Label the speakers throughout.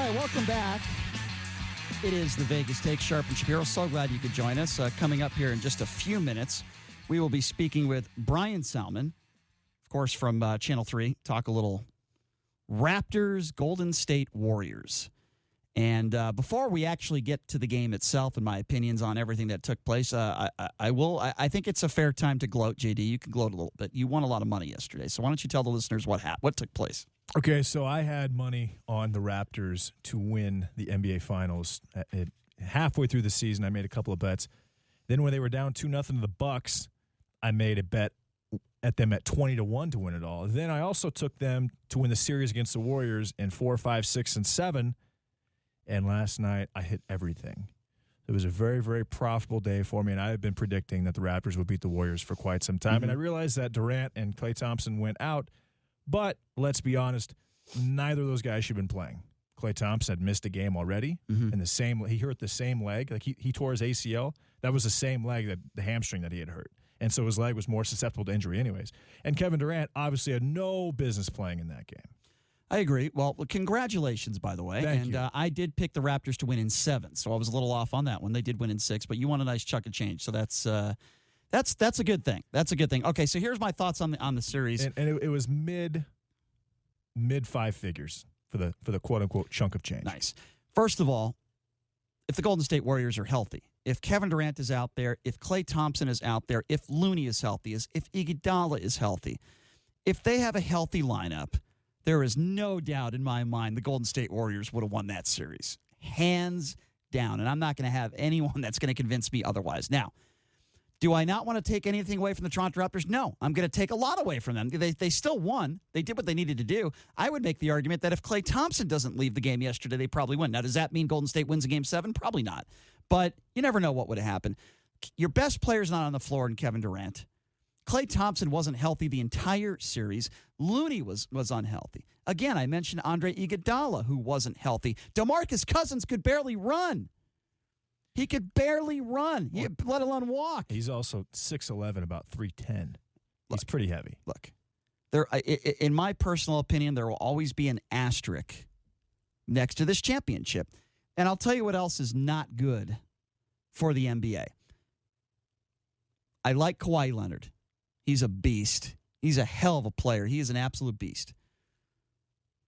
Speaker 1: right, welcome back. It is the Vegas Take, Sharp and Shapiro. So glad you could join us. Coming up here in just a few minutes, we will be speaking with Brian Salmon, of course, from Channel 3. Talk a little Raptors, Golden State Warriors. And before we actually get to the game itself and my opinions on everything that took place, I think it's a fair time to gloat, JD. You can gloat a little bit. You won a lot of money yesterday. So why don't you tell the listeners what took place?
Speaker 2: Okay, so I had money on the Raptors to win the NBA Finals. Halfway through the season, I made a couple of bets. Then when they were down 2-0 to the Bucks, I made a bet at them at 20-1 to win it all. Then I also took them to win the series against the Warriors in 4, 5, 6, and 7. And last night, I hit everything. It was a very, very profitable day for me, and I had been predicting that the Raptors would beat the Warriors for quite some time. Mm-hmm. And I realized that Durant and Klay Thompson went out, but let's be honest, neither of those guys should have been playing. Klay Thompson had missed a game already, and he hurt the same leg. Like he tore his ACL. That was the same leg, the hamstring that he had hurt. And so his leg was more susceptible to injury anyways. And Kevin Durant obviously had no business playing in that game.
Speaker 1: I agree. Well, congratulations, by the way.
Speaker 2: Thank you.
Speaker 1: I did pick the Raptors to win in 7, so I was a little off on that one. They did win in 6, but you won a nice chunk of change, so that's a good thing. That's a good thing. Okay, so here's my thoughts on the series.
Speaker 2: And it was mid 5 figures for the quote unquote chunk of change.
Speaker 1: Nice. First of all, if the Golden State Warriors are healthy, if Kevin Durant is out there, if Klay Thompson is out there, if Looney is healthy, if Iguodala is healthy, if they have a healthy lineup, there is no doubt in my mind the Golden State Warriors would have won that series. Hands down. And I'm not going to have anyone that's going to convince me otherwise. Now, do I not want to take anything away from the Toronto Raptors? No. I'm going to take a lot away from them. They still won. They did what they needed to do. I would make the argument that if Klay Thompson doesn't leave the game yesterday, they probably win. Now, does that mean Golden State wins in Game 7? Probably not. But you never know what would have happened. Your best player's not on the floor in Kevin Durant. Klay Thompson wasn't healthy the entire series. Looney was unhealthy. Again, I mentioned Andre Iguodala, who wasn't healthy. DeMarcus Cousins could barely run. He could barely run, let alone walk.
Speaker 2: He's also 6'11", about 310. He's pretty heavy.
Speaker 1: Look, in my personal opinion, there will always be an asterisk next to this championship. And I'll tell you what else is not good for the NBA. I like Kawhi Leonard. He's a beast. He's a hell of a player. He is an absolute beast.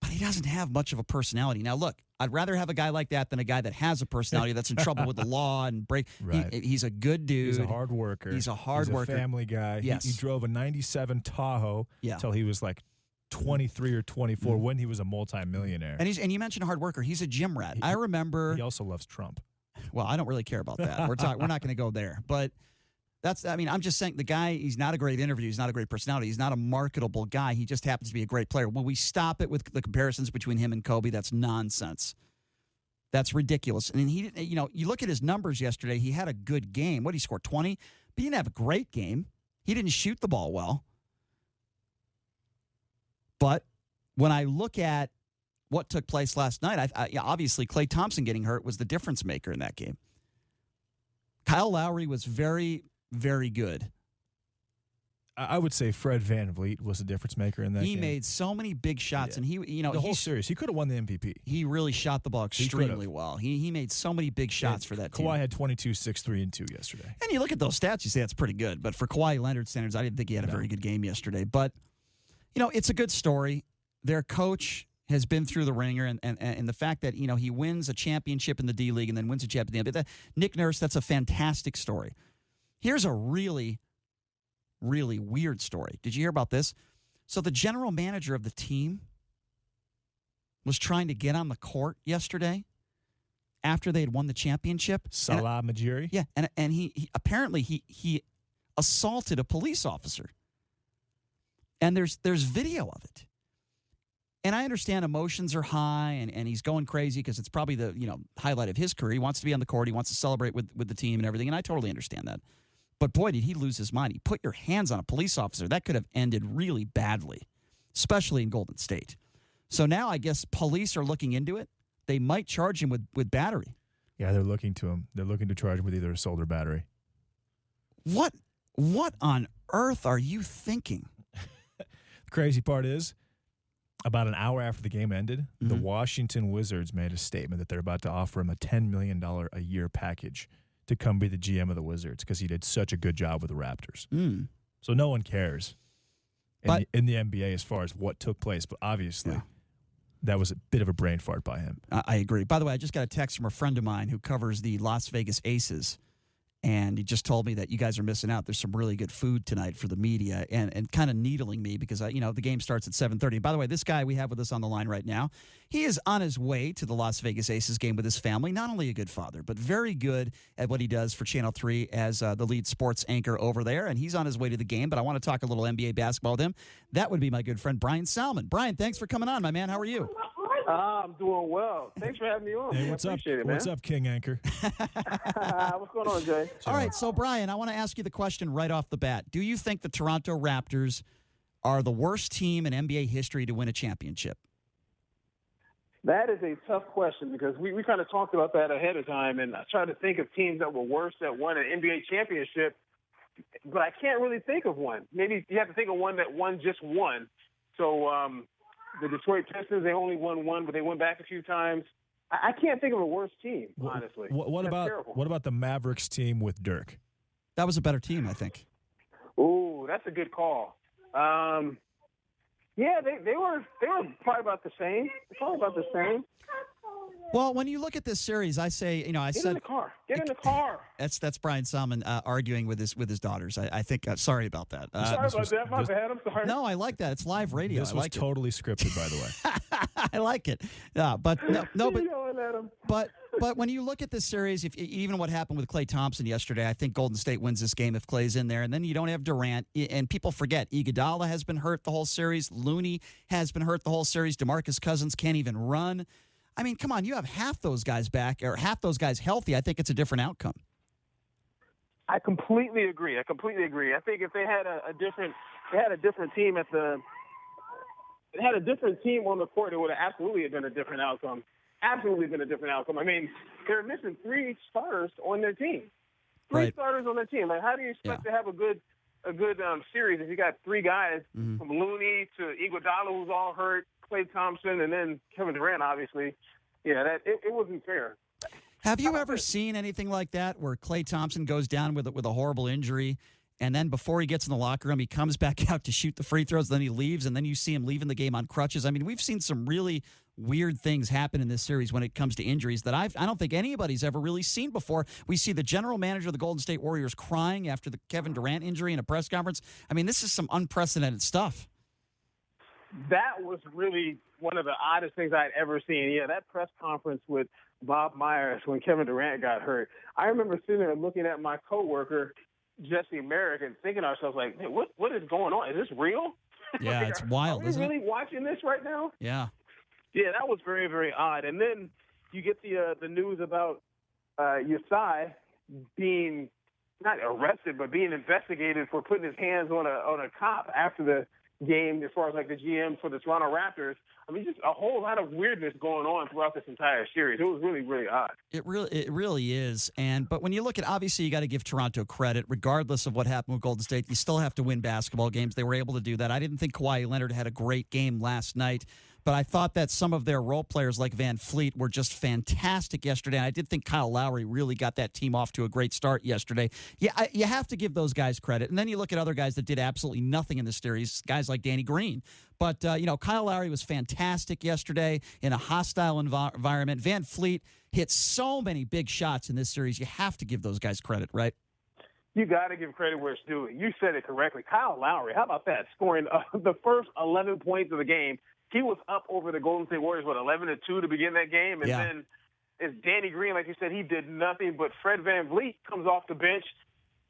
Speaker 1: But he doesn't have much of a personality. Now, look, I'd rather have a guy like that than a guy that has a personality that's in trouble with the law and break.
Speaker 2: Right.
Speaker 1: He's a good dude.
Speaker 2: He's a hard worker.
Speaker 1: He's a hard worker.
Speaker 2: Family guy.
Speaker 1: Yes.
Speaker 2: He drove a 97 Tahoe until he was like 23 or 24 when he was a multimillionaire.
Speaker 1: And you mentioned a hard worker. He's a gym rat. I remember.
Speaker 2: He also loves Trump.
Speaker 1: Well, I don't really care about that. We're not going to go there. But I'm just saying the guy, he's not a great interview. He's not a great personality. He's not a marketable guy. He just happens to be a great player. When we stop it with the comparisons between him and Kobe, that's nonsense. That's ridiculous. And he, you look at his numbers yesterday, he had a good game. What, he scored 20? But he didn't have a great game. He didn't shoot the ball well. But when I look at what took place last night, obviously Klay Thompson getting hurt was the difference maker in that game. Kyle Lowry was very, very good.
Speaker 2: I would say Fred VanVleet was the difference maker in that game.
Speaker 1: He made so many big shots, and
Speaker 2: the whole series, he could have won the MVP.
Speaker 1: He really shot the ball extremely well. He made so many big shots for that team.
Speaker 2: Kawhi had 22, 6, 3, and 2 yesterday.
Speaker 1: And you look at those stats, you say that's pretty good. But for Kawhi Leonard standards, I didn't think he had a very good game yesterday. But, it's a good story. Their coach has been through the ringer, and the fact that, he wins a championship in the D-League and then wins a championship in the NBA. Nick Nurse, that's a fantastic story. Here's a really, really weird story. Did you hear about this? So the general manager of the team was trying to get on the court yesterday after they had won the championship.
Speaker 2: Salah Majiri?
Speaker 1: Yeah, and he apparently he assaulted a police officer. And there's video of it. And I understand emotions are high, and he's going crazy because it's probably the highlight of his career. He wants to be on the court. He wants to celebrate with the team and everything, and I totally understand that. But, boy, did he lose his mind. He put your hands on a police officer. That could have ended really badly, especially in Golden State. So now I guess police are looking into it. They might charge him with battery.
Speaker 2: Yeah, they're looking to him. They're looking to charge him with either assault or battery.
Speaker 1: What on earth are you thinking?
Speaker 2: The crazy part is about an hour after the game ended, the Washington Wizards made a statement that they're about to offer him a $10 million a year package to come be the GM of the Wizards because he did such a good job with the Raptors. So no one cares in the NBA as far as what took place, but obviously that was a bit of a brain fart by him.
Speaker 1: I agree. By the way, I just got a text from a friend of mine who covers the Las Vegas Aces, and he just told me that you guys are missing out. There's some really good food tonight for the media, and kind of needling me because the game starts at 7:30. By the way, this guy we have with us on the line right now, he is on his way to the Las Vegas Aces game with his family. Not only a good father, but very good at what he does for Channel 3 as the lead sports anchor over there, and he's on his way to the game. But I want to talk a little NBA basketball with him. That would be my good friend Brian Salmon. Brian, thanks for coming on, my man. How are you?
Speaker 3: I'm doing well. Thanks for having me on.
Speaker 2: Hey, what's up?
Speaker 3: It,
Speaker 2: what's up, King Anchor?
Speaker 3: What's going on, Jay?
Speaker 1: All right, so Brian, I want to ask you the question right off the bat. Do you think the Toronto Raptors are the worst team in NBA history to win a championship?
Speaker 3: That is a tough question because we kind of talked about that ahead of time, and I tried to think of teams that were worse that won an NBA championship, but I can't really think of one. Maybe you have to think of one that just won. So the Detroit Pistons, they only won one, but they went back a few times. I can't think of a worse team, honestly.
Speaker 2: What about the Mavericks team with Dirk?
Speaker 1: That was a better team, I think.
Speaker 3: Ooh, that's a good call. Yeah, they were probably about the same.
Speaker 1: Well, when you look at this series, I say, Get in
Speaker 3: the car.
Speaker 1: That's Brian Salmon arguing with his daughters. I think. Sorry about that.
Speaker 3: Sorry about that. My bad. I'm sorry.
Speaker 1: No, I like that. It's live radio.
Speaker 2: This was totally scripted, by the way.
Speaker 1: I like it. Yeah, but but
Speaker 3: yelling at him.
Speaker 1: But when you look at this series, even what happened with Klay Thompson yesterday, I think Golden State wins this game if Klay's in there. And then you don't have Durant. And people forget, Iguodala has been hurt the whole series. Looney has been hurt the whole series. DeMarcus Cousins can't even run. I mean, come on, you have half those guys back or half those guys healthy. I think it's a different outcome.
Speaker 3: I completely agree. I think if they had a different team on the court, it would have absolutely been a different outcome. Absolutely been a different outcome. I mean, they're missing 3 starters on their team. Three starters on their team. Like, how do you expect to have a good series if you got 3 guys from Looney to Iguodala, who's all hurt, Klay Thompson, and then Kevin Durant, obviously? Yeah, it wasn't fair.
Speaker 1: Have you ever seen anything like that where Klay Thompson goes down with a horrible injury, and then before he gets in the locker room, he comes back out to shoot the free throws, then he leaves, and then you see him leaving the game on crutches? I mean, we've seen some really weird things happen in this series when it comes to injuries that I don't think anybody's ever really seen before. We see the general manager of the Golden State Warriors crying after the Kevin Durant injury in a press conference. I mean, this is some unprecedented stuff.
Speaker 3: That was really one of the oddest things I'd ever seen. Yeah, that press conference with Bob Myers when Kevin Durant got hurt. I remember sitting there looking at my coworker, Jesse Merrick, and thinking to ourselves, like, hey, what is going on? Is this real?
Speaker 1: Yeah, it's wild, isn't it?
Speaker 3: Are we really watching this right now?
Speaker 1: Yeah.
Speaker 3: Yeah, that was very, very odd. And then you get the news about Yasai being not arrested, but being investigated for putting his hands on a cop after the game, as far as like the GM for the Toronto Raptors. I mean, just a whole lot of weirdness going on throughout this entire series. It was really, really odd.
Speaker 1: It really is. But when you look at, obviously, you got to give Toronto credit, regardless of what happened with Golden State. You still have to win basketball games. They were able to do that. I didn't think Kawhi Leonard had a great game last night, but I thought that some of their role players like Van Fleet were just fantastic yesterday. And I did think Kyle Lowry really got that team off to a great start yesterday. Yeah, you have to give those guys credit. And then you look at other guys that did absolutely nothing in this series, guys like Danny Green. But, Kyle Lowry was fantastic yesterday in a hostile environment. Van Fleet hit so many big shots in this series. You have to give those guys credit, right?
Speaker 3: You got to give credit where it's due. You said it correctly. Kyle Lowry, how about that? Scoring the first 11 points of the game. He was up over the Golden State Warriors, 11-2 to begin that game. And then it's Danny Green, like you said, he did nothing. But Fred VanVleet comes off the bench.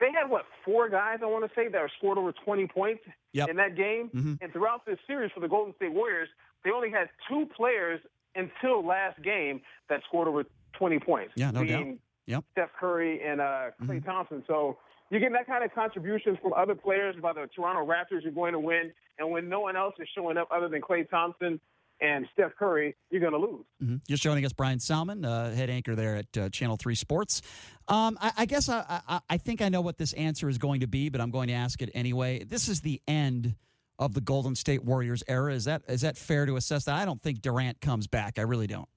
Speaker 3: They had, 4 guys, I want to say, that scored over 20 points in that game. Mm-hmm. And throughout this series for the Golden State Warriors, they only had 2 players until last game that scored over 20 points.
Speaker 1: Yeah, no doubt. Yep.
Speaker 3: Steph Curry and Klay Thompson. So you're getting that kind of contributions from other players by the Toronto Raptors. You're going to win. And when no one else is showing up other than Klay Thompson and Steph Curry, you're going to lose.
Speaker 1: Mm-hmm. Just joining us, Brian Salmon, head anchor there at Channel 3 Sports. I guess I think I know what this answer is going to be, but I'm going to ask it anyway. This is the end of the Golden State Warriors era. Is that fair to assess that? I don't think Durant comes back. I really don't.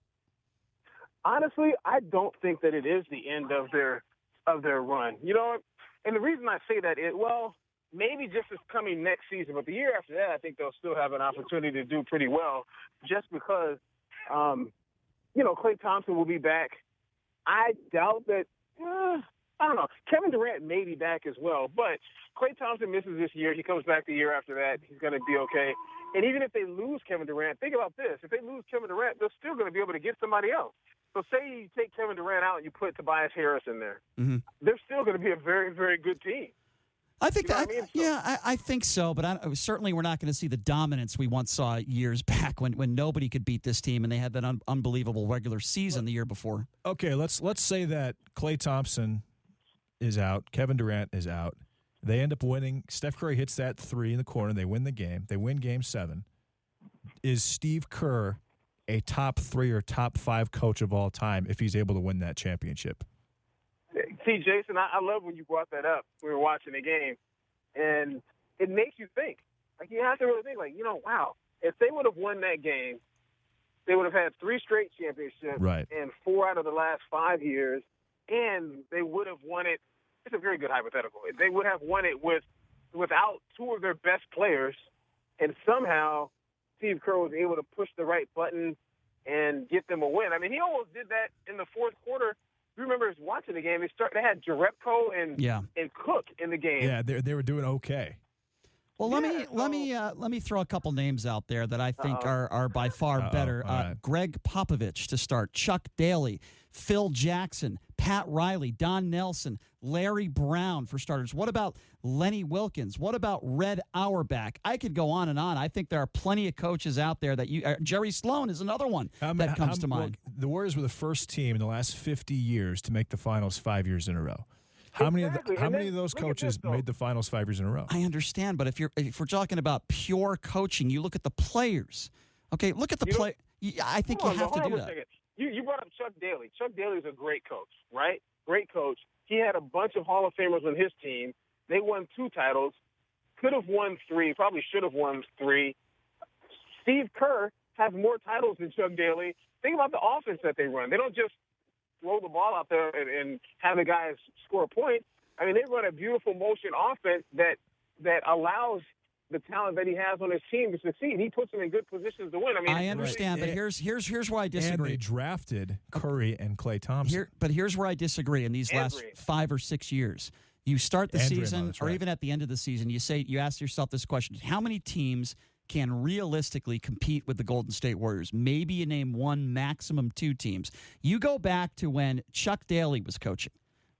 Speaker 3: Honestly, I don't think that it is the end of their run. You know, and the reason I say that is, well, maybe just this coming next season, but the year after that, I think they'll still have an opportunity to do pretty well, just because, Klay Thompson will be back. I doubt that. I don't know. Kevin Durant may be back as well, but Klay Thompson misses this year. He comes back the year after that. He's going to be okay. And even if they lose Kevin Durant, think about this. If they lose Kevin Durant, they're still going to be able to get somebody else. So say you take Kevin Durant out and you put Tobias Harris in there. Mm-hmm. They're still going to be a very, very good team.
Speaker 1: I think I think so, but certainly we're not going to see the dominance we once saw years back when nobody could beat this team and they had that unbelievable regular season the year before.
Speaker 2: Okay, let's say that Klay Thompson is out, Kevin Durant is out. They end up winning. Steph Curry hits that three in the corner. They win the game. They win Game 7. Is Steve Kerr a top 3 or top 5 coach of all time if he's able to win that championship?
Speaker 3: See, Jason, I love when you brought that up. We were watching the game, and it makes you think. Like, you have to really think, wow, if they would have won that game, they would have had 3 straight championships and 4 out of the last 5 years, and they would have won it. It's a very good hypothetical. They would have won it without 2 of their best players, and somehow Steve Kerr was able to push the right button and get them a win. I mean, he almost did that in the fourth quarter. You remember watching the game? They had Jerebko and Cook in the game.
Speaker 2: Yeah, they were doing okay.
Speaker 1: Well, let me throw a couple names out there that I think are by far better.
Speaker 2: Right.
Speaker 1: Greg Popovich to start, Chuck Daly, Phil Jackson, Pat Riley, Don Nelson, Larry Brown for starters. What about Lenny Wilkins? What about Red Auerbach? I could go on and on. I think there are plenty of coaches out there that Jerry Sloan is another one that comes to mind.
Speaker 2: The Warriors were the first team in the last 50 years to make the finals 5 years in a row. How many of those coaches made the finals 5 years in a row?
Speaker 1: I understand, but if we're talking about pure coaching, you look at the players. Okay, look at the play. I think you have to do that.
Speaker 3: You brought up Chuck Daly. Chuck Daly is a great coach, right? Great coach. He had a bunch of Hall of Famers on his team. They won 2 titles. Could have won 3. Probably should have won 3. Steve Kerr has more titles than Chuck Daly. Think about the offense that they run. They don't just throw the ball out there and have the guys score a point. I mean, they run a beautiful motion offense that allows the talent that he has on his team to succeed. He puts them in good positions to win. I mean,
Speaker 1: I understand, but here's where I disagree.
Speaker 2: And they drafted Curry and Klay Thompson.
Speaker 1: But here's where I disagree in these last 5 or 6 years. You start the season, or even at the end of the season, you ask yourself this question: how many teams can realistically compete with the Golden State Warriors? Maybe you name 1, maximum 2 teams. You go back to when Chuck Daly was coaching.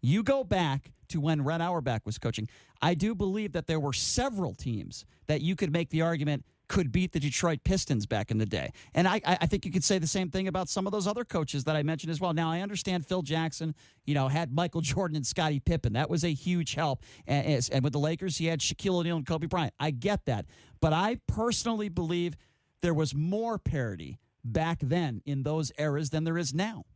Speaker 1: You go back to when Red Auerbach was coaching. I do believe that there were several teams that you could make the argument could beat the Detroit Pistons back in the day. And I think you could say the same thing about some of those other coaches that I mentioned as well. Now, I understand Phil Jackson, had Michael Jordan and Scottie Pippen. That was a huge help. And with the Lakers, he had Shaquille O'Neal and Kobe Bryant. I get that. But I personally believe there was more parity back then in those eras than there is now.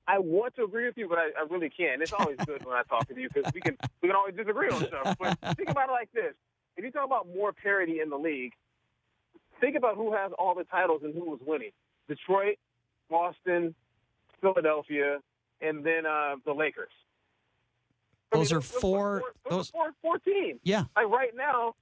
Speaker 3: I want to agree with you, but I really can't. It's always good when I talk to you because we can always disagree on stuff. But think about it like this. If you talk about more parity in the league, think about who has all the titles and who was winning. Detroit, Boston, Philadelphia, and then the Lakers.
Speaker 1: Those are four
Speaker 3: teams.
Speaker 1: Yeah.
Speaker 3: Like right now,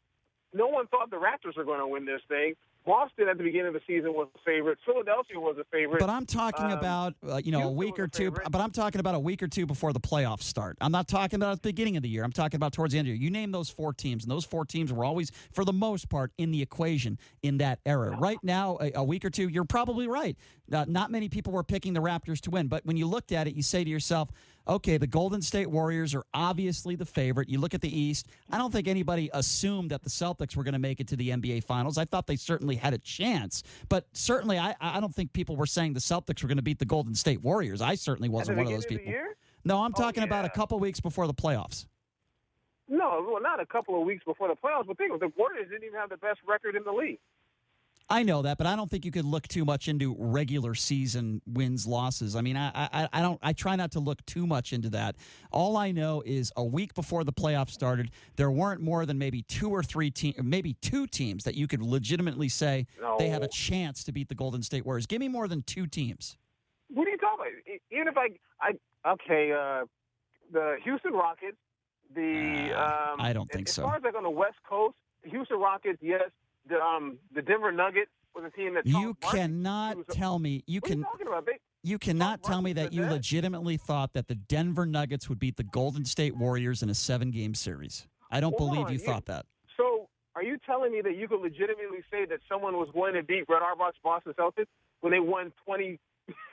Speaker 3: no one thought the Raptors were going to win this thing. Boston at the beginning of the season was a favorite. Philadelphia was a favorite.
Speaker 1: But I'm talking about a week or two. But I'm talking about a week or two before the playoffs start. I'm not talking about at the beginning of the year. I'm talking about towards the end of the year. You name those 4 teams, and those 4 teams were always, for the most part, in the equation in that era. Right now, a week or two, you're probably right. Not many people were picking the Raptors to win. But when you looked at it, you say to yourself, okay, the Golden State Warriors are obviously the favorite. You look at the East. I don't think anybody assumed that the Celtics were going to make it to the NBA Finals. I thought they certainly had a chance. But certainly, I don't think people were saying the Celtics were going to beat the Golden State Warriors. I certainly wasn't one of those people. No, I'm talking about a couple weeks before the playoffs.
Speaker 3: No, well, not a couple of weeks before the playoffs. But think of it, the Warriors didn't even have the best record in the league.
Speaker 1: I know that, but I don't think you could look too much into regular season wins, losses. I mean, I try not to look too much into that. All I know is a week before the playoffs started, there weren't more than maybe two teams that you could legitimately say they have a chance to beat the Golden State Warriors. Give me more than 2 teams.
Speaker 3: What are you talking about? Even if the Houston Rockets,
Speaker 1: I don't think so.
Speaker 3: As far as on the West Coast, the Houston Rockets, yes. The Denver Nuggets was a team that
Speaker 1: you cannot tell me you
Speaker 3: what
Speaker 1: can.
Speaker 3: Are you talking about?
Speaker 1: You cannot tell me that you legitimately thought that the Denver Nuggets would beat the Golden State Warriors in a 7-game series. I don't believe you thought that.
Speaker 3: So, are you telling me that you could legitimately say that someone was going to beat Red Auerbach's Boston Celtics when they won 20?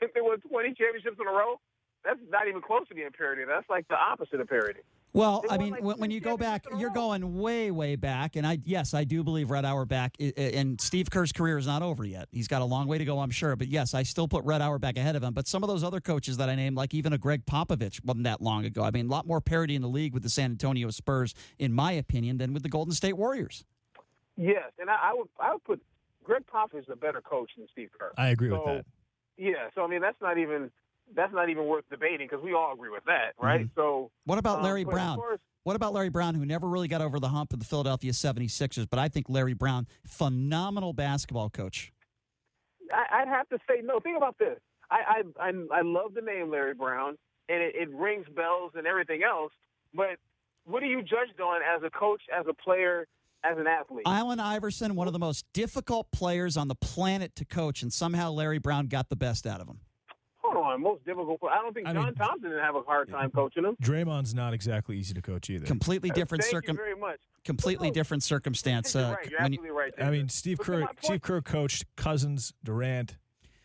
Speaker 3: They won 20 championships in a row. That's not even close to being parity. That's like the opposite of parity.
Speaker 1: Well, I mean, when you go back, you're going way, way back. And I do believe Red Auerbach, and Steve Kerr's career is not over yet. He's got a long way to go, I'm sure. But yes, I still put Red Auerbach ahead of him. But some of those other coaches that I named, like even a Greg Popovich, wasn't that long ago. I mean, a lot more parity in the league with the San Antonio Spurs, in my opinion, than with the Golden State Warriors.
Speaker 3: Yes, and I would put Greg Popovich a better coach than Steve Kerr.
Speaker 2: I agree with that.
Speaker 3: Yeah, so I mean that's not even worth debating because we all agree with that, right?
Speaker 1: Mm-hmm.
Speaker 3: So
Speaker 1: what about Larry Brown? What about Larry Brown, who never really got over the hump of the Philadelphia 76ers, but I think Larry Brown, phenomenal basketball coach.
Speaker 3: I'd have to say no. Think about this. I love the name Larry Brown, and it rings bells and everything else, but what are you judged on as a coach, as a player, as an athlete?
Speaker 1: Allen Iverson, one of the most difficult players on the planet to coach, and somehow Larry Brown got the best out of him.
Speaker 3: Hold on, most difficult. I don't think John Thompson didn't have a hard time coaching him.
Speaker 2: Draymond's not exactly easy to coach either.
Speaker 1: Completely different
Speaker 3: Thank you very much.
Speaker 1: Completely different circumstance.
Speaker 3: You're right. You're absolutely right.
Speaker 2: I mean, Steve Kerr coached Cousins, Durant,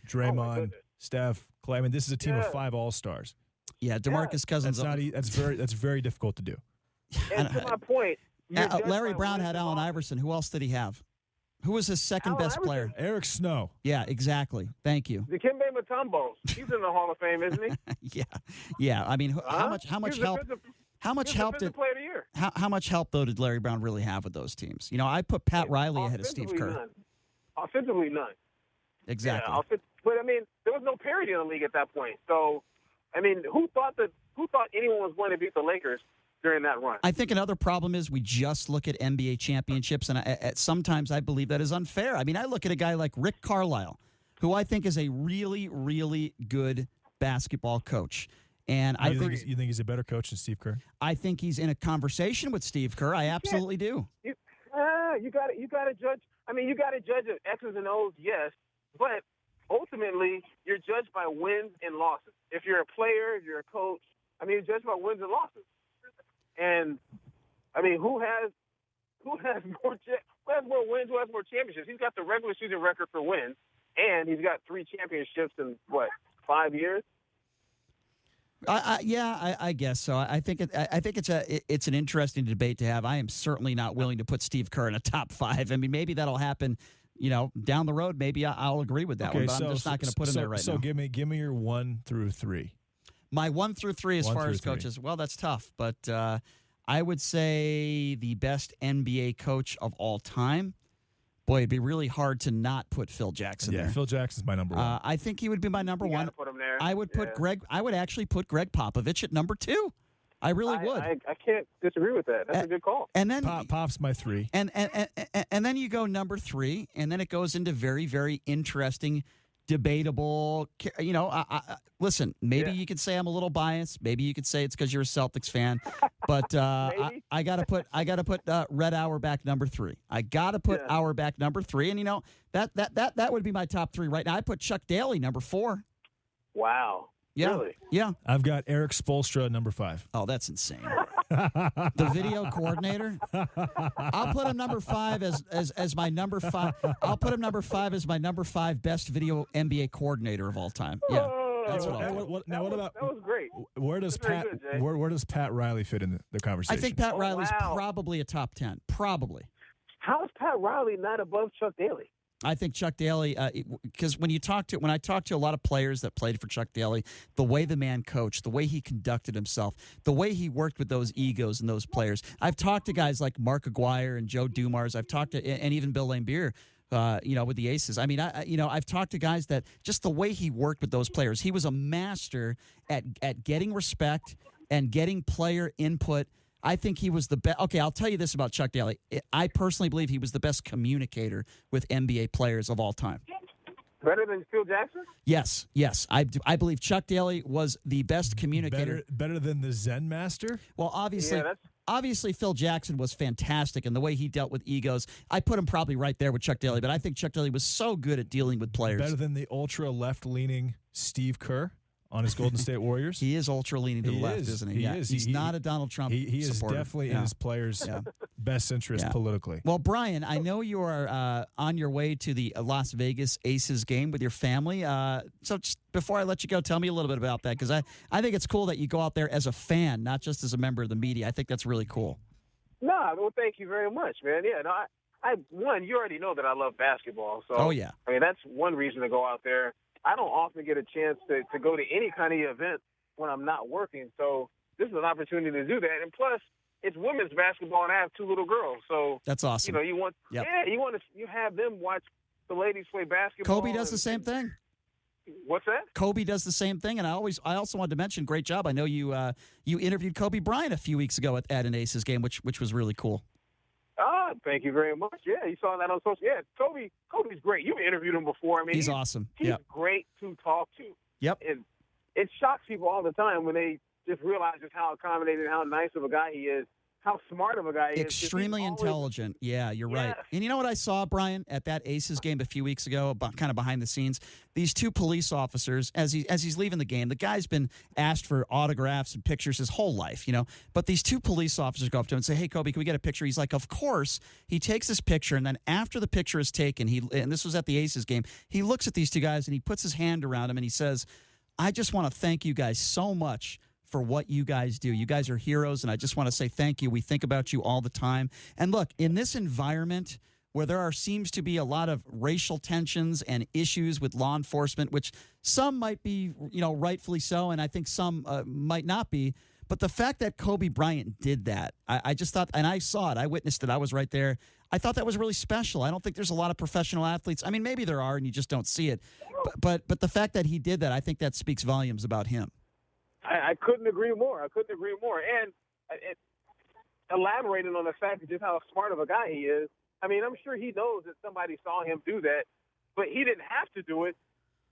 Speaker 2: Draymond, Steph, Clay. I mean, this is a team of 5 All-Stars.
Speaker 1: Yeah, DeMarcus Cousins.
Speaker 2: That's very difficult to do.
Speaker 3: And to my point,
Speaker 1: Larry Brown had Allen Iverson. Who else did he have? Who was his second best player?
Speaker 2: Eric Snow.
Speaker 1: Yeah, exactly. Thank you.
Speaker 3: Dikembe Mutombo. He's in the Hall of Fame, isn't he?
Speaker 1: Yeah. I mean, how much help? How much help did?
Speaker 3: Player of the year.
Speaker 1: How much help though did Larry Brown really have with those teams? You know, I put Pat Riley ahead of Steve Kerr.
Speaker 3: None. Offensively, none.
Speaker 1: Exactly.
Speaker 3: Yeah, but I mean, there was no parity in the league at that point. So, I mean, who thought anyone was going to beat the Lakers during that run?
Speaker 1: I think another problem is we just look at NBA championships, and sometimes I believe that is unfair. I mean, I look at a guy like Rick Carlisle, who I think is a really, really good basketball coach. And
Speaker 2: you think he's a better coach than Steve Kerr?
Speaker 1: I think he's in a conversation with Steve Kerr. I absolutely do.
Speaker 3: You got to judge. I mean, you got to judge X's and O's, yes, but ultimately you're judged by wins and losses. If you're a player, if you're a coach, I mean, you're judged by wins and losses. And I mean, who has more wins? Who has more championships? He's got the regular season record for wins, and he's got 3 championships in 5 years.
Speaker 1: I guess so. I think it's an interesting debate to have. I am certainly not willing to put Steve Kerr in a top 5. I mean, maybe that'll happen, down the road. Maybe I'll agree with that one, but I'm just not going to put him there right now.
Speaker 2: So give me your 1 through 3.
Speaker 1: My 1 through 3 as far as coaches. Well, that's tough, but I would say the best NBA coach of all time. Boy, it'd be really hard to not put Phil Jackson there.
Speaker 2: Yeah, Phil Jackson's my number 1.
Speaker 1: I think he would be my number 1.
Speaker 3: Put him there.
Speaker 1: I would put Greg. I would actually put Greg Popovich at number 2. I really would.
Speaker 3: I can't disagree with that. That's a good call.
Speaker 1: And then
Speaker 2: Pop's my 3.
Speaker 1: And then you go number 3, and then it goes into very, very interesting, debatable. Listen, maybe you could say I'm a little biased. Maybe you could say it's because you're a Celtics fan. But I gotta put Red Auerbach number 3. I gotta put Auerbach number 3, and that would be my top 3 right now. I put Chuck Daly number 4.
Speaker 3: Wow.
Speaker 1: Yeah.
Speaker 3: Really?
Speaker 1: Yeah.
Speaker 2: I've got Eric Spoelstra number 5.
Speaker 1: Oh, that's insane. The video coordinator. I'll put him number 5 as my number 5. I'll put him number 5 as my number 5 best video NBA coordinator of all time. Yeah. That's what I'll do.
Speaker 2: Now, what about?
Speaker 3: That was great.
Speaker 2: Where does where does Pat Riley fit in the conversation?
Speaker 1: I think Pat Riley's probably a top 10. Probably.
Speaker 3: How is Pat Riley not above Chuck Daly?
Speaker 1: I think Chuck Daly, because when I talk to a lot of players that played for Chuck Daly, the way the man coached, the way he conducted himself, the way he worked with those egos and those players. I've talked to guys like Mark Aguirre and Joe Dumars. I've talked to, and even Bill Laimbeer, with the Aces. I mean, I've talked to guys that just the way he worked with those players, he was a master at getting respect and getting player input. I think he was the best. Okay, I'll tell you this about Chuck Daly. I personally believe he was the best communicator with NBA players of all time.
Speaker 3: Better than Phil Jackson?
Speaker 1: Yes. I believe Chuck Daly was the best communicator.
Speaker 2: Better than the Zen master?
Speaker 1: Well, obviously Phil Jackson was fantastic, and the way he dealt with egos, I put him probably right there with Chuck Daly, but I think Chuck Daly was so good at dealing with players.
Speaker 2: Better than the ultra left-leaning Steve Kerr on his Golden State Warriors?
Speaker 1: He is ultra-leaning to the left, isn't he?
Speaker 2: He is.
Speaker 1: He's not a Donald Trump
Speaker 2: He is
Speaker 1: supporter.
Speaker 2: definitely in his players' best interest politically.
Speaker 1: Well, Brian, I know you are on your way to the Las Vegas Aces game with your family. So just before I let you go, tell me a little bit about that, because I think it's cool that you go out there as a fan, not just as a member of the media. I think that's really cool.
Speaker 3: No, well, thank you very much, man. Yeah, no, you already know that I love basketball. So, I mean, that's one reason to go out there. I don't often get a chance to go to any kind of event when I'm not working. So this is an opportunity to do that. And plus, it's women's basketball, and I have two little girls. So
Speaker 1: that's awesome.
Speaker 3: You have them watch the ladies play basketball.
Speaker 1: Kobe does the same thing.
Speaker 3: What's that?
Speaker 1: Kobe does the same thing, and I also wanted to mention, great job. I know you interviewed Kobe Bryant a few weeks ago at an Aces game, which was really cool.
Speaker 3: Thank you very much. Yeah, you saw that on social. Yeah, Kobe's great. You've interviewed him before. I mean,
Speaker 1: he's awesome.
Speaker 3: He's great to talk to.
Speaker 1: Yep.
Speaker 3: And it shocks people all the time when they just realize just how accommodating, how nice of a guy he is, how smart of a guy he is.
Speaker 1: Extremely intelligent. Yeah, you're right. And you know what I saw, Brian, at that Aces game a few weeks ago, kind of behind the scenes? These two police officers, as he's leaving the game, the guy's been asked for autographs and pictures his whole life, But these two police officers go up to him and say, "Hey, Kobe, can we get a picture?" He's like, "Of course." He takes this picture, and then after the picture is taken, and this was at the Aces game, he looks at these two guys and he puts his hand around them and he says, "I just want to thank you guys so much for what you guys do. You guys are heroes, and I just want to say thank you. We think about you all the time." And look, in this environment where seems to be a lot of racial tensions and issues with law enforcement, which some might be, rightfully so, and I think some might not be, but the fact that Kobe Bryant did that, I just thought, and I saw it, I witnessed it, I was right there. I thought that was really special. I don't think there's a lot of professional athletes. I mean, maybe there are, and you just don't see it. But the fact that he did that, I think that speaks volumes about him.
Speaker 3: I couldn't agree more. And elaborating on the fact of just how smart of a guy he is, I mean, I'm sure he knows that somebody saw him do that, but he didn't have to do it.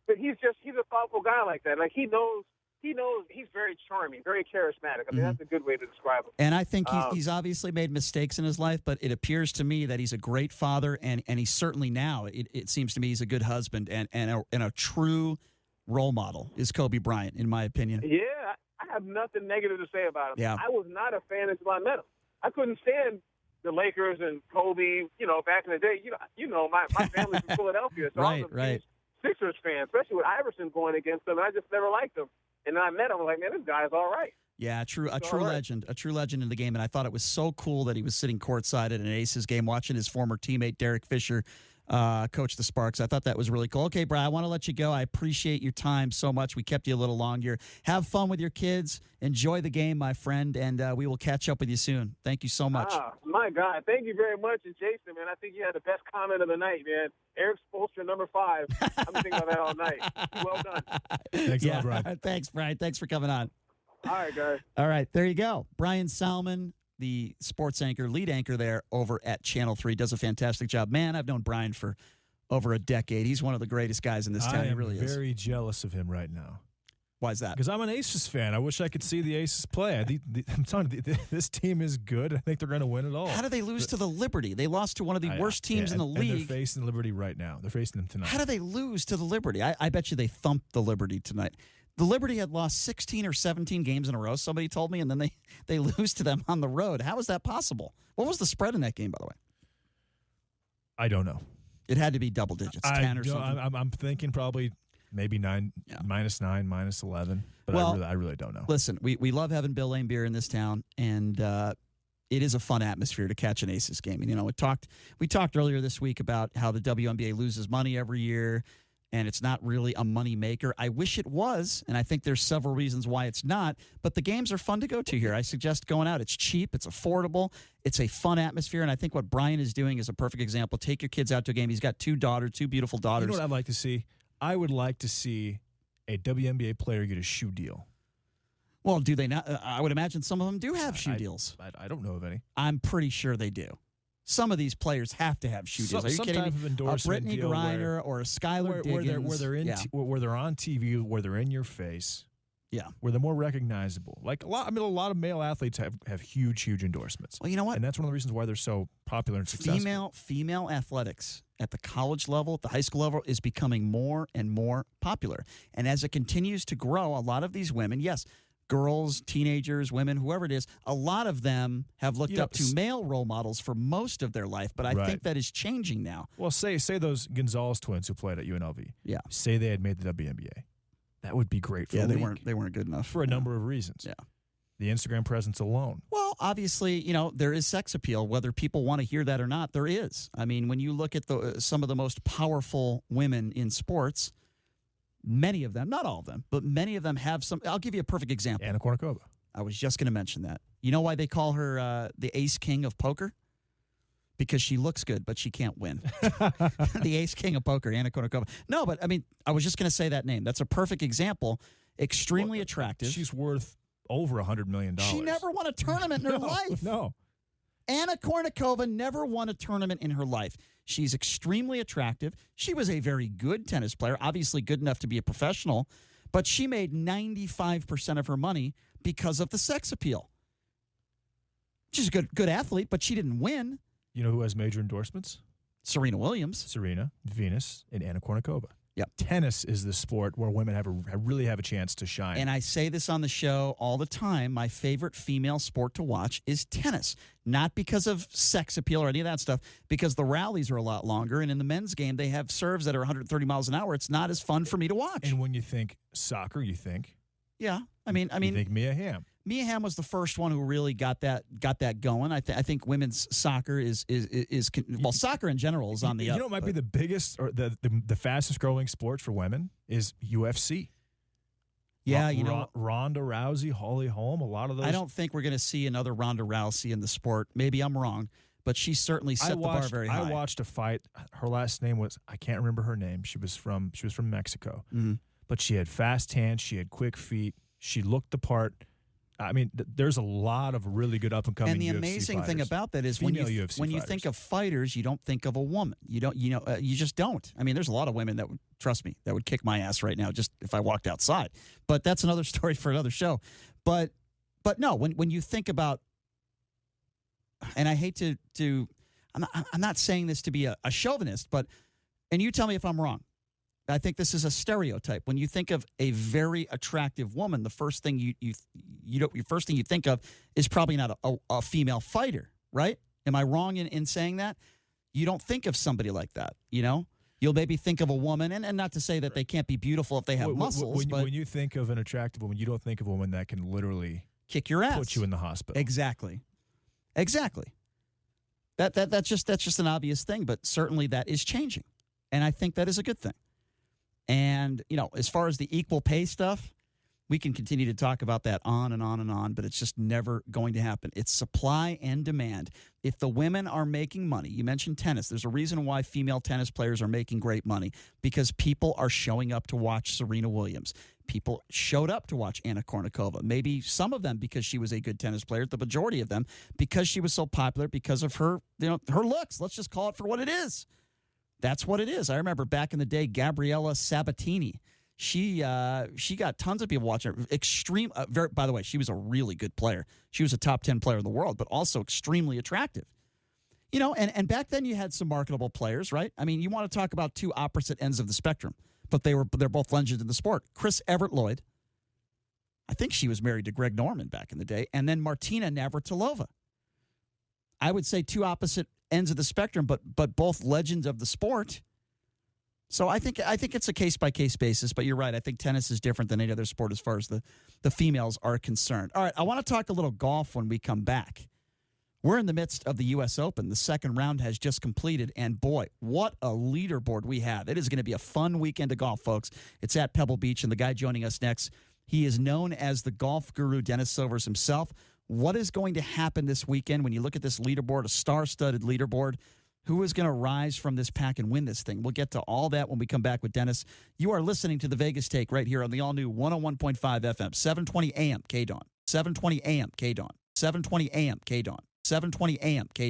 Speaker 3: But he's a thoughtful guy like that. Like, he knows he's very charming, very charismatic. I mean, that's a good way to describe him.
Speaker 1: And I think he's obviously made mistakes in his life, but it appears to me that he's a great father, and he's certainly now, it seems to me, he's a good husband and a true role model is Kobe Bryant, in my opinion.
Speaker 3: Yeah, I have nothing negative to say about him.
Speaker 1: Yeah.
Speaker 3: I was not a fan until I met him. I couldn't stand the Lakers and Kobe, back in the day. My family's from Philadelphia, so I was a Sixers fan, especially with Iverson going against them, and I just never liked him. And then I met him, I was like, man, this guy's all right.
Speaker 1: Yeah, a true legend in the game, and I thought it was so cool that he was sitting courtside at an Aces game watching his former teammate Derek Fisher coach the Sparks. I thought that was really cool. Okay, Brian, I want to let you go. I appreciate your time so much. We kept you a little long here. Have fun with your kids. Enjoy the game, my friend, and we will catch up with you soon. Thank you so much.
Speaker 3: My God. Thank you very much. And Jason, man, I think you had the best comment of the night, man. Eric Spoelstra, number 5. I've been thinking about that all night. Well done.
Speaker 2: Thanks a lot, Brian.
Speaker 1: Thanks, Brian. Thanks for coming on.
Speaker 3: All right, guys.
Speaker 1: All right, there you go. Brian Salmon, the sports anchor, lead anchor there over at Channel 3, does a fantastic job. Man, I've known Brian for over a decade. He's one of the greatest guys in this town. He really is.
Speaker 2: I am very jealous of him right now.
Speaker 1: Why is that?
Speaker 2: Because I'm an Aces fan. I wish I could see the Aces play. I'm telling you, this team is good. I think they're going to win it all.
Speaker 1: How did they lose to the Liberty? They lost to one of the worst teams in the league.
Speaker 2: And they're facing Liberty right now. They're facing them tonight.
Speaker 1: How did they lose to the Liberty? I bet you they thumped the Liberty tonight. The Liberty had lost 16 or 17 games in a row, somebody told me, and then they lose to them on the road. How is that possible? What was the spread in that game, by the way?
Speaker 2: I don't know.
Speaker 1: It had to be double digits, 10 or something.
Speaker 2: I'm thinking probably maybe -9, -11, but I really don't know.
Speaker 1: Listen, we love having Bill Lane beer in this town, and it is a fun atmosphere to catch an Aces game. And, we talked earlier this week about how the WNBA loses money every year. and it's not really a money maker. I wish it was, and I think there's several reasons why it's not, but the games are fun to go to here. I suggest going out. It's cheap. It's affordable. It's a fun atmosphere, and I think what Brian is doing is a perfect example. Take your kids out to a game. He's got two beautiful daughters.
Speaker 2: You know what I'd like to see? I would like to see a WNBA player get a shoe deal.
Speaker 1: Well, do they not? I would imagine some of them do have shoe deals.
Speaker 2: I don't know of any.
Speaker 1: I'm pretty sure they do. Some of these players have to have shoe deals. Are you kidding me? A Brittany Griner or a Skylar Diggins.
Speaker 2: Where they're on TV, where they're in your face.
Speaker 1: Yeah.
Speaker 2: Where they're more recognizable. Like a lot of male athletes have huge endorsements.
Speaker 1: Well, you know what?
Speaker 2: And that's one of the reasons why they're so popular and successful.
Speaker 1: Female athletics at the college level, at the high school level, is becoming more and more popular. And as it continues to grow, a lot of these women, yes, girls, teenagers, women, whoever it is, a lot of them have looked up to male role models for most of their life, but I think that is changing now.
Speaker 2: Well, say those Gonzalez twins who played at UNLV. Yeah. Say they had made the WNBA. That would be great for the league.
Speaker 1: They weren't good enough.
Speaker 2: For a number of reasons.
Speaker 1: Yeah.
Speaker 2: The Instagram presence alone.
Speaker 1: Well, obviously, there is sex appeal, whether people want to hear that or not. There is. I mean, when you look at some of the most powerful women in sports, many of them, not all of them, but many of them have some. I'll give you a perfect example.
Speaker 2: Anna Kournikova.
Speaker 1: I was just going to mention that. You know why they call her the ace king of poker? Because she looks good, but she can't win. The ace king of poker, Anna Kournikova. No, but I mean, I was just going to say that name. That's a perfect example. Extremely attractive.
Speaker 2: She's worth over $100 million.
Speaker 1: She never won a tournament in her life.
Speaker 2: No.
Speaker 1: Anna Kournikova never won a tournament in her life. She's extremely attractive. She was a very good tennis player, obviously good enough to be a professional, but she made 95% of her money because of the sex appeal. She's a good athlete, but she didn't win.
Speaker 2: You know who has major endorsements?
Speaker 1: Serena Williams.
Speaker 2: Serena, Venus, and Anna Kournikova.
Speaker 1: Yep.
Speaker 2: Tennis is the sport where women really have a chance to shine.
Speaker 1: And I say this on the show all the time. My favorite female sport to watch is tennis. Not because of sex appeal or any of that stuff, because the rallies are a lot longer. And in the men's game, they have serves that are 130 miles an hour. It's not as fun for me to watch.
Speaker 2: And when you think soccer, you think?
Speaker 1: Yeah. I mean,
Speaker 2: you think Mia Hamm.
Speaker 1: Mia Hamm was the first one who really got that going. I think women's soccer is soccer in general is on the up.
Speaker 2: You know what might be the biggest or the fastest growing sport for women is UFC.
Speaker 1: Yeah,
Speaker 2: Ronda Rousey, Holly Holm, a lot of those.
Speaker 1: I don't think we're going to see another Ronda Rousey in the sport. Maybe I'm wrong, but she certainly set the bar very high.
Speaker 2: I watched a fight. Her last name was, I can't remember her name. She was from Mexico, but she had fast hands. She had quick feet. She looked the part. I mean, there's a lot of really good up and coming.
Speaker 1: And the amazing thing about that is when you think of fighters, you don't think of a woman. You just don't. I mean, there's a lot of women that would, trust me, that would kick my ass right now just if I walked outside. But that's another story for another show. But no, when you think about, and I hate to I'm not saying this to be a chauvinist, and you tell me if I'm wrong. I think this is a stereotype. When you think of a very attractive woman, the first thing you think of is probably not a female fighter, right? Am I wrong in saying that? You don't think of somebody like that, You'll maybe think of a woman, and not to say that they can't be beautiful if they have muscles.
Speaker 2: When you think of an attractive woman, you don't think of a woman that can literally
Speaker 1: kick your ass,
Speaker 2: put you in the hospital.
Speaker 1: Exactly. That's just an obvious thing, but certainly that is changing, and I think that is a good thing. And, as far as the equal pay stuff, we can continue to talk about that on and on and on, but it's just never going to happen. It's supply and demand. If the women are making money, you mentioned tennis. There's a reason why female tennis players are making great money, because people are showing up to watch Serena Williams. People showed up to watch Anna Kournikova. Maybe some of them because she was a good tennis player, the majority of them because she was so popular because of her, her looks. Let's just call it for what it is. That's what it is. I remember back in the day, Gabriella Sabatini. She got tons of people watching her. By the way, she was a really good player. She was a top 10 player in the world, but also extremely attractive. And back then you had some marketable players, right? I mean, you want to talk about two opposite ends of the spectrum, but they're both legends in the sport. Chris Everett-Lloyd, I think she was married to Greg Norman back in the day, and then Martina Navratilova. I would say two opposite ends of the spectrum, but both legends of the sport. So I think it's a case-by-case basis, but you're right. I think tennis is different than any other sport as far as the females are concerned. All right, I want to talk a little golf when we come back. We're in the midst of the U.S. Open. The second round has just completed, and boy, what a leaderboard we have. It is going to be a fun weekend of golf, folks. It's at Pebble Beach, and the guy joining us next, he is known as the golf guru, Dennis Silvers himself. What is going to happen this weekend when you look at this leaderboard, a star-studded leaderboard? Who is going to rise from this pack and win this thing? We'll get to all that when we come back with Dennis. You are listening to the Vegas Take right here on the all-new 101.5 FM, 720 AM KDWN, 720 AM KDWN, 720 AM KDWN, 720 AM KDWN.